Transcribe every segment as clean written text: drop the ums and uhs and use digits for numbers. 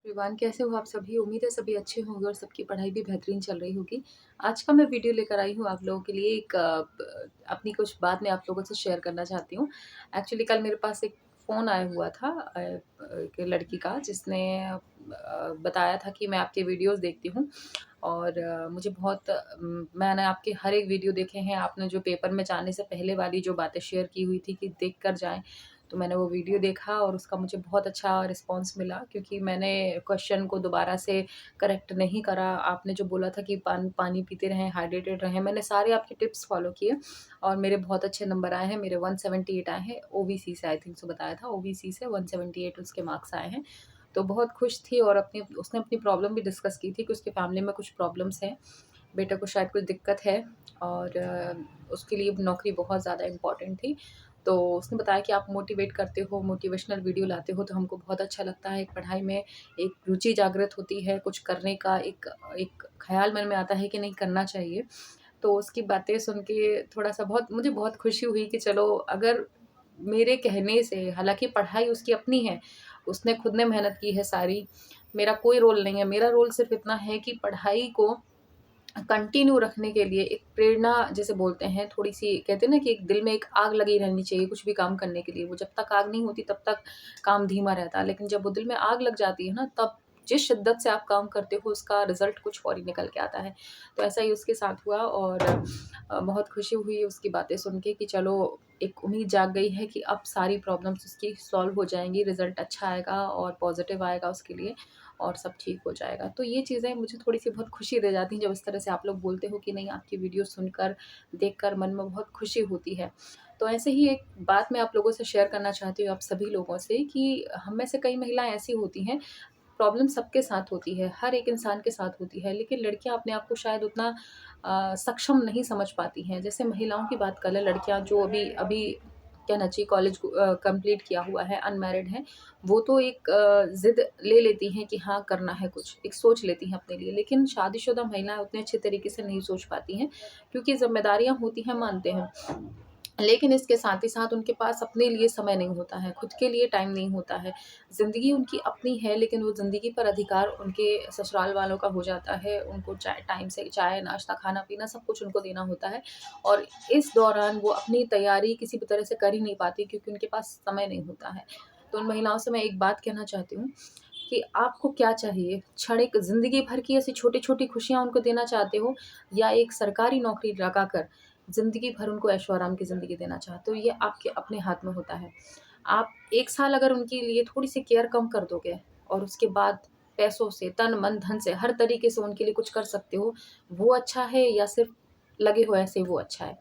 Everyone, कैसे हो आप सभी? उम्मीद है सभी अच्छे होंगे और सबकी पढ़ाई भी बेहतरीन चल रही होगी। आज का मैं वीडियो लेकर आई हूँ आप लोगों के लिए अपनी कुछ बात मैं आप लोगों से शेयर करना चाहती हूँ। एक्चुअली कल मेरे पास एक फ़ोन आया हुआ था एक लड़की का जिसने बताया था कि मैं आपके वीडियोज़ देखती हूँ और मुझे बहुत मैंने आपके हर एक वीडियो देखे हैं। आपने जो पेपर में जाने से पहले वाली जो बातें शेयर की हुई थी कि देख कर जाएँ, तो मैंने वो वीडियो देखा और उसका मुझे बहुत अच्छा रिस्पॉन्स मिला क्योंकि मैंने क्वेश्चन को दोबारा से करेक्ट नहीं करा। आपने जो बोला था कि पानी पीते रहें, हाइड्रेटेड रहें, मैंने सारे आपके टिप्स फ़ॉलो किए और मेरे बहुत अच्छे नंबर आए हैं। मेरे 178 आए हैं, ओबीसी से आई थिंक सो बताया था, ओबीसी से 178 उसके मार्क्स आए हैं। तो बहुत खुश थी और उसने अपनी प्रॉब्लम भी डिस्कस की थी कि उसकी फैमिली में कुछ प्रॉब्लम्स हैं। बेटे को शायद कुछ दिक्कत है और उसके लिए नौकरी बहुत ज़्यादा इम्पोर्टेंट थी। तो उसने बताया कि आप मोटिवेट करते हो, मोटिवेशनल वीडियो लाते हो तो हमको बहुत अच्छा लगता है। एक पढ़ाई में एक रुचि जागृत होती है, कुछ करने का एक एक ख़्याल मन में आता है कि नहीं करना चाहिए। तो उसकी बातें सुन के थोड़ा-सा बहुत मुझे बहुत खुशी हुई कि चलो अगर मेरे कहने से, हालाँकि पढ़ाई उसकी अपनी है, उसने खुद ने मेहनत की है सारी, मेरा कोई रोल नहीं है। मेरा रोल सिर्फ़ इतना है कि पढ़ाई को कंटिन्यू रखने के लिए एक प्रेरणा जिसे बोलते हैं, थोड़ी-सी कहते हैं ना कि एक दिल में एक आग लगी रहनी चाहिए कुछ भी काम करने के लिए। वो जब तक आग नहीं होती तब तक काम धीमा रहता है, लेकिन जब वो दिल में आग लग जाती है ना तब जिस शिद्दत से आप काम करते हो उसका रिज़ल्ट कुछ और ही निकल के आता है। तो ऐसा ही उसके साथ हुआ और बहुत खुशी हुई उसकी बातें सुन के कि चलो एक उम्मीद जाग गई है कि अब सारी प्रॉब्लम्स उसकी सॉल्व हो जाएँगी, रिज़ल्ट अच्छा आएगा और पॉज़िटिव आएगा उसके लिए और सब ठीक हो जाएगा। तो ये चीज़ें मुझे थोड़ी-सी बहुत खुशी दे जाती हैं जब इस तरह से आप लोग बोलते हो कि नहीं आपकी वीडियो सुनकर, देखकर मन में बहुत खुशी होती है। तो ऐसे ही एक बात मैं आप लोगों से शेयर करना चाहती हूँ आप सभी लोगों से कि हम में से कई महिलाएँ ऐसी होती हैं, प्रॉब्लम सबके साथ होती है, हर एक इंसान के साथ होती है, लेकिन लड़कियाँ अपने आप को शायद उतना सक्षम नहीं समझ पाती हैं। जैसे महिलाओं की बात कर लें, लड़कियाँ जो अभी अभी कहना चाहिए कॉलेज को कंप्लीट किया हुआ है, अनमैरिड हैं, वो तो एक ज़िद ले लेती हैं कि हाँ, करना है कुछ, एक सोच लेती हैं अपने लिए। लेकिन शादीशुदा महिलाएँ उतने अच्छे तरीके से नहीं सोच पाती हैं, क्योंकि ज़िम्मेदारियाँ होती हैं, मानते हैं। लेकिन इसके साथ ही साथ उनके पास अपने लिए समय नहीं होता है, खुद के लिए टाइम नहीं होता है। ज़िंदगी उनकी अपनी है, लेकिन वो ज़िंदगी पर अधिकार उनके ससुराल वालों का हो जाता है। उनको चाय टाइम से चाय, नाश्ता, खाना-पीना सब कुछ उनको देना होता है और इस दौरान वो अपनी तैयारी किसी भी तरह से कर ही नहीं पाती क्योंकि उनके पास समय नहीं होता है। तो उन महिलाओं से मैं एक बात कहना चाहती हूँ कि आपको क्या चाहिए? क्षणिक ज़िंदगी भर की ऐसी छोटी-छोटी खुशियाँ उनको देना चाहते हो या एक सरकारी नौकरी लगाकर ज़िंदगी भर उनको ऐशो-आराम की ज़िंदगी देना चाहते हो, ये आपके अपने हाथ में होता है। आप 1 साल अगर उनके लिए थोड़ी-सी केयर कम कर दोगे और उसके बाद पैसों से, तन, मन, धन से हर तरीके से उनके लिए कुछ कर सकते हो, वो अच्छा है या सिर्फ़ लगे हो ऐसे ही वो अच्छा है?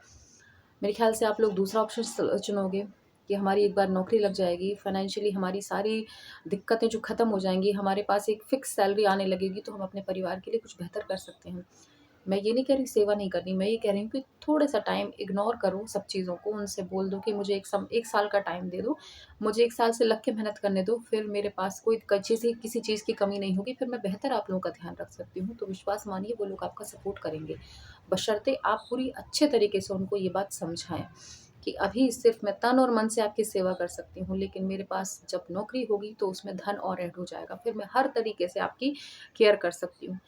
मेरे ख़्याल से आप लोग दूसरा ऑप्शन चुनोगे कि हमारी एक बार नौकरी लग जाएगी, फ़ाइनेंशियली हमारी सारी दिक्कतें जो ख़त्म हो जाएँगी, हमारे पास एक फ़िक्स सैलरी आने लगेगी, तो हम अपने परिवार के लिए कुछ बेहतर कर सकते हैं। मैं ये नहीं कह रही सेवा नहीं करनी, मैं ये कह रही हूँ कि थोड़ा-सा टाइम इग्नोर करो सब चीज़ों को, उनसे बोल दो कि मुझे 1 साल का टाइम दे दो, मुझे 1 साल से लग के मेहनत करने दो, फिर मेरे पास कोई कच्ची सी किसी चीज़ की कमी नहीं होगी, फिर मैं बेहतर आप लोगों का ध्यान रख सकती हूँ। तो विश्वास मानिए वो लोग आपका सपोर्ट करेंगे, बशर्ते आप पूरी अच्छे तरीके से उनको ये बात समझाएँ कि अभी सिर्फ़ मैं तन और मन से आपकी सेवा कर सकती हूँ, लेकिन मेरे पास जब नौकरी होगी तो उसमें धन और ऐड हो जाएगा, फिर मैं हर तरीके से आपकी केयर कर सकती हूँ।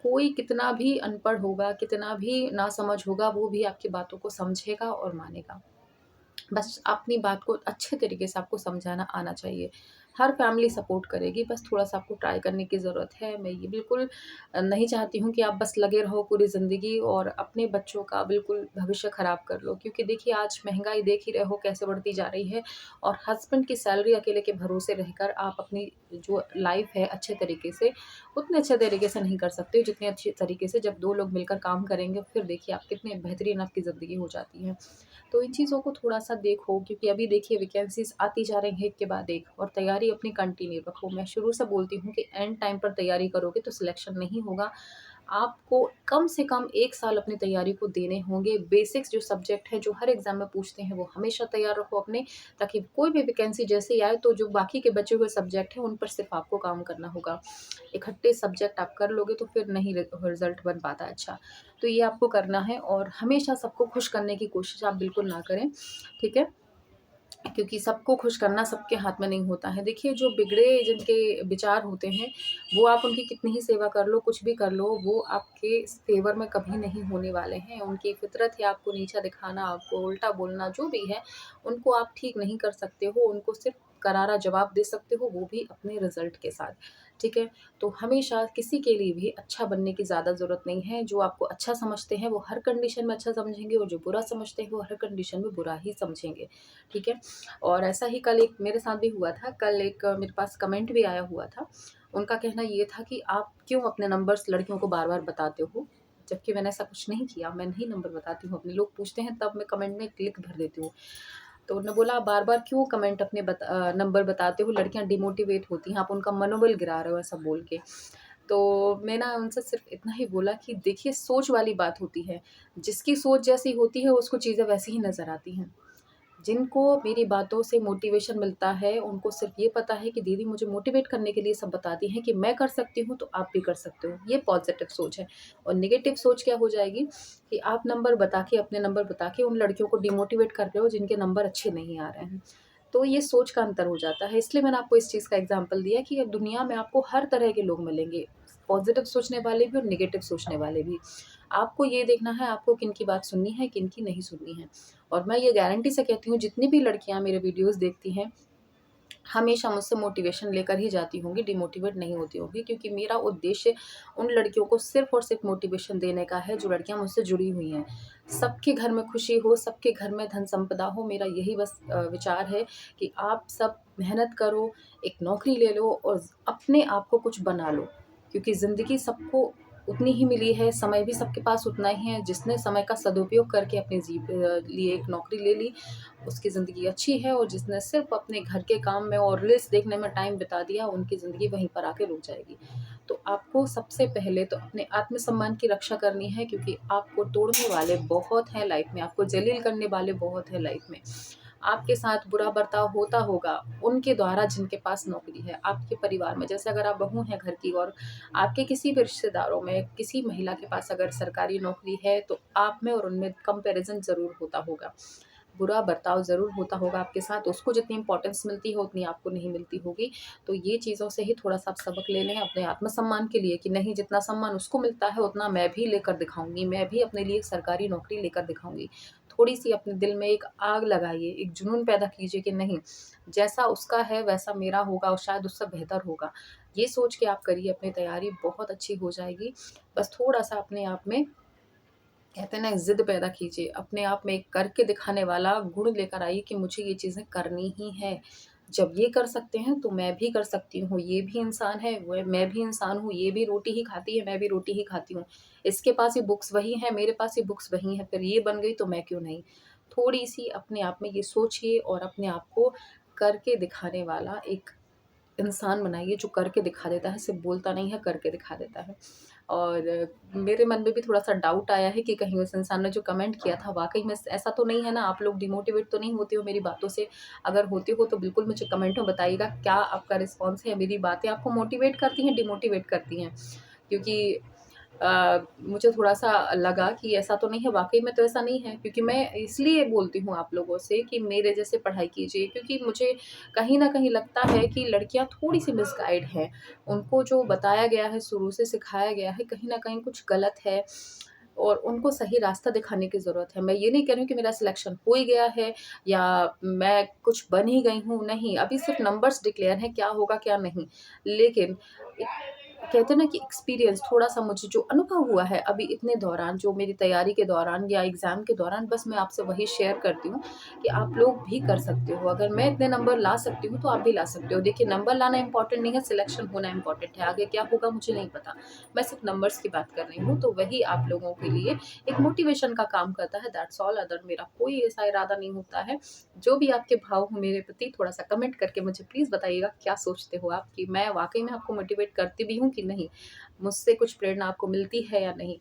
कोई कितना भी अनपढ़ होगा, कितना भी नासमझ होगा, वो भी आपकी बातों को समझेगा और मानेगा। बस अपनी बात को अच्छे तरीके से आपको समझाना आना चाहिए। हर फैमिली सपोर्ट करेगी, बस थोड़ा-सा आपको ट्राई करने की ज़रूरत है। मैं ये बिल्कुल नहीं चाहती हूँ कि आप बस लगे रहो पूरी ज़िंदगी और अपने बच्चों का बिल्कुल भविष्य ख़राब कर लो। क्योंकि देखिए आज महँगाई देख ही रहे हो कैसे बढ़ती जा रही है और हस्बैंड की सैलरी अकेले के भरोसे रहकर आप अपनी जो लाइफ़ है अच्छे तरीके से, उतने अच्छे तरीके से नहीं कर सकते जितने अच्छे तरीके से जब 2 लोग मिलकर काम करेंगे, फिर देखिए आप कितने बेहतरीन आपकी ज़िंदगी हो जाती है। तो इन चीज़ों को थोड़ा-सा देखो क्योंकि अभी देखिए वैकेंसीज़ आती जा रही हैं एक के बाद एक और तैयारी अपनी कंटिन्यू रखो। मैं शुरू से बोलती हूँ कि एंड टाइम पर तैयारी करोगे तो सिलेक्शन नहीं होगा। आपको कम से कम 1 साल अपनी तैयारी को देने होंगे। बेसिक्स जो सब्जेक्ट हैं, जो हर एग्ज़ाम में पूछते हैं, वो हमेशा तैयार रखो अपने ताकि कोई भी वैकेंसी जैसे ही आए तो जो बाकी के बचे हुए सब्जेक्ट हैं, उन पर सिर्फ़ आपको काम करना होगा। इकट्ठे सब्जेक्ट आप कर लोगे तो फिर नहीं रिज़ल्ट बन पाता अच्छा। तो ये आपको करना है और हमेशा सबको खुश करने की कोशिश आप बिल्कुल ना करें, ठीक है? क्योंकि सबको खुश करना सबके हाथ में नहीं होता है। देखिए, जो बिगड़े जिनके विचार होते हैं, वो आप उनकी कितनी ही सेवा कर लो, कुछ भी कर लो, वो आपके फ़ेवर में कभी नहीं होने वाले हैं। उनकी फ़ितरत है आपको नीचा दिखाना, आपको उल्टा बोलना, जो भी है, उनको आप ठीक नहीं कर सकते हो। उनको सिर्फ़ करारा जवाब दे सकते हो, वो भी अपने रिज़ल्ट के साथ, ठीक है? तो हमेशा किसी के लिए भी अच्छा बनने की ज़्यादा ज़रूरत नहीं है। जो आपको अच्छा समझते हैं, वो हर कंडीशन में अच्छा समझेंगे, और जो बुरा समझते हैं, वो हर कंडीशन में बुरा ही समझेंगे, ठीक है? और ऐसा ही कल एक मेरे साथ भी हुआ था। कल एक मेरे पास कमेंट भी आया हुआ था। उनका कहना ये था कि आप क्यों अपने नंबर्स लड़कियों को बार-बार बताते हो? जबकि मैंने ऐसा कुछ नहीं किया, मैं नहीं नंबर बताती हूँ अपने। लोग पूछते हैं तब मैं कमेंट में क्लिक भर देती हूँ। तो उन्होंने बोला, आप बार-बार क्यों कमेंट अपने नंबर बताते हो? लड़कियाँ डिमोटिवेट होती हैं, आप उनका मनोबल गिरा रहे हो, ऐसा बोल के। तो मैं ना उनसे सिर्फ़ इतना ही बोला कि देखिए, सोच वाली बात होती है। जिसकी सोच जैसी होती है, उसको चीज़ें वैसी ही नज़र आती हैं। जिनको मेरी बातों से मोटिवेशन मिलता है, उनको सिर्फ़ ये पता है कि दीदी मुझे मोटिवेट करने के लिए सब बताती हैं कि मैं कर सकती हूँ, तो आप भी कर सकते हो। ये पॉज़िटिव सोच है। और नेगेटिव सोच क्या हो जाएगी कि आप नंबर बता के, अपने नंबर बता के उन लड़कियों को डिमोटिवेट कर रहे हो जिनके नंबर अच्छे नहीं आ रहे हैं। तो ये सोच का अंतर हो जाता है। इसलिए मैंने आपको इस चीज़ का एग्ज़ाम्पल दिया कि अब दुनिया में आपको हर तरह के लोग मिलेंगे, पॉज़िटिव सोचने वाले भी और नेगेटिव सोचने वाले भी। आपको ये देखना है आपको किनकी बात सुननी है, किनकी नहीं सुननी है। और मैं ये गारंटी से कहती हूँ, जितनी भी लड़कियाँ मेरे वीडियोज़ देखती हैं, हमेशा मुझसे मोटिवेशन लेकर ही जाती होंगी, डिमोटिवेट नहीं होती होंगी, क्योंकि मेरा उद्देश्य उन लड़कियों को सिर्फ़ और सिर्फ़ मोटिवेशन देने का है जो लड़कियाँ मुझसे जुड़ी हुई हैं। सबके घर में खुशी हो, सबके घर में धन संपदा हो, मेरा यही बस विचार है कि आप सब मेहनत करो, एक नौकरी ले लो और अपने आप को कुछ बना लो। क्योंकि ज़िंदगी सबको उतनी ही मिली है, समय भी सबके पास उतना ही है। जिसने समय का सदुपयोग करके अपने लिए एक नौकरी ले ली, उसकी ज़िंदगी अच्छी है, और जिसने सिर्फ़ अपने घर के काम में और रील्स देखने में टाइम बिता दिया, उनकी ज़िंदगी वहीं पर आके रुक जाएगी। तो आपको सबसे पहले तो अपने आत्मसम्मान की रक्षा करनी है, क्योंकि आपको तोड़ने वाले बहुत हैं लाइफ़ में, आपको ज़लील करने वाले बहुत हैं लाइफ़ में। आपके साथ बुरा बर्ताव होता होगा उनके द्वारा जिनके पास नौकरी है, आपके परिवार में। जैसे अगर आप बहू हैं घर की और आपके किसी भी रिश्तेदारों में किसी महिला के पास अगर सरकारी नौकरी है, तो आप में और उनमें कंपैरिज़न ज़रूर होता होगा। बुरा बर्ताव ज़रूर होता होगा आपके साथ, उसको जितनी इम्पोर्टेंस मिलती है उतनी आपको नहीं मिलती होगी। तो ये चीज़ों से ही थोड़ा-सा आप सबक ले लें अपने आत्मसम्मान के लिए कि नहीं, जितना सम्मान उसको मिलता है उतना मैं भी लेकर दिखाऊँगी, मैं भी अपने लिए एक सरकारी नौकरी लेकर दिखाऊँगी। थोड़ी-सी अपने दिल में एक आग लगाइए, एक जुनून पैदा कीजिए कि नहीं, जैसा उसका है वैसा मेरा होगा और शायद उससे बेहतर होगा। ये सोच के आप करिए, अपनी तैयारी बहुत अच्छी हो जाएगी। बस थोड़ा-सा अपने आप में, कहते हैं ना, ज़िद पैदा कीजिए, अपने आप में एक करके दिखाने वाला गुण लेकर आइए कि मुझे ये चीज़ें करनी ही हैं। जब ये कर सकते हैं तो मैं भी कर सकती हूँ, ये भी इंसान है, वो मैं भी इंसान हूँ, ये भी रोटी ही खाती है, मैं भी रोटी ही खाती हूँ। इसके पास ये बुक्स वही हैं, मेरे पास ये बुक्स वही हैं, फिर ये बन गई तो मैं क्यों नहीं? थोड़ी-सी अपने आप में ये सोचिए और अपने आप को करके दिखाने वाला एक इंसान बनाइए जो करके दिखा देता है, सिर्फ़ बोलता नहीं है, करके दिखा देता है। और मेरे मन में भी थोड़ा-सा डाउट आया है कि कहीं उस इंसान ने जो कमेंट किया था वाक़ई में ऐसा तो नहीं है ना, आप लोग डिमोटिवेट तो नहीं होते हो मेरी बातों से? अगर होते हो तो बिल्कुल मुझे कमेंट में बताइएगा, क्या आपका रिस्पॉन्स है? मेरी बातें आपको मोटिवेट करती हैं, डिमोटिवेट करती हैं? क्योंकि मुझे थोड़ा-सा लगा कि ऐसा तो नहीं है, वाक़ई में तो ऐसा नहीं है, क्योंकि मैं इसलिए बोलती हूँ आप लोगों से कि मेरे जैसे पढ़ाई कीजिए, क्योंकि मुझे कहीं न कहीं लगता है कि लड़कियाँ थोड़ी-सी मिसगाइड हैं। उनको जो बताया गया है, शुरू से सिखाया गया है, कहीं न कहीं कुछ गलत है, और उनको सही रास्ता दिखाने की ज़रूरत है। मैं ये नहीं कह रही हूँ कि मेरा सिलेक्शन हो ही गया है या मैं कुछ बन ही गई हूँ, नहीं, अभी सिर्फ़ नंबर्स डिक्लेयर हैं, क्या होगा क्या नहीं। लेकिन एक, कहते हैं ना कि एक्सपीरियंस, थोड़ा-सा मुझे जो अनुभव हुआ है अभी इतने दौरान, जो मेरी तैयारी के दौरान या एग्ज़ाम के दौरान, बस मैं आपसे वही शेयर करती हूँ कि आप लोग भी कर सकते हो। अगर मैं इतने नंबर ला सकती हूँ, तो आप भी ला सकते हो। देखिए, नंबर लाना इम्पोर्टेंट नहीं है, सिलेक्शन होना इम्पोर्टेंट है। आगे क्या होगा मुझे नहीं पता। मैं सिर्फ़ नंबर्स की बात कर रही हूँ, तो वही आप लोगों के लिए एक मोटिवेशन का काम करता है, दैट्स ऑल। अदर मेरा कोई ऐसा इरादा नहीं होता है। जो भी आपके भाव हो मेरे प्रति, थोड़ा-सा कमेंट करके मुझे प्लीज़ बताइएगा, क्या सोचते हो आप कि मैं वाक़ई में आपको मोटिवेट करती भी हूँ कि नहीं? मुझसे कुछ प्रेरणा आपको मिलती है या नहीं?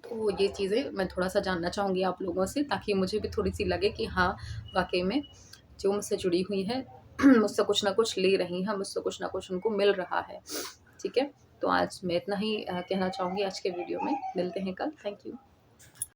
तो ये चीज़ें मैं थोड़ा-सा जानना चाहूँगी आप लोगों से, ताकि मुझे भी थोड़ी-सी लगे कि हाँ, वाक़ई में जो मुझसे जुड़ी हुई हैं, मुझसे कुछ न कुछ ले रही हैं, मुझसे कुछ न कुछ उनको मिल रहा है। ठीक है? तो आज मैं इतना ही कहना चाहूँगी आज के वीडियो में। मिलते हैं कल। Thank you.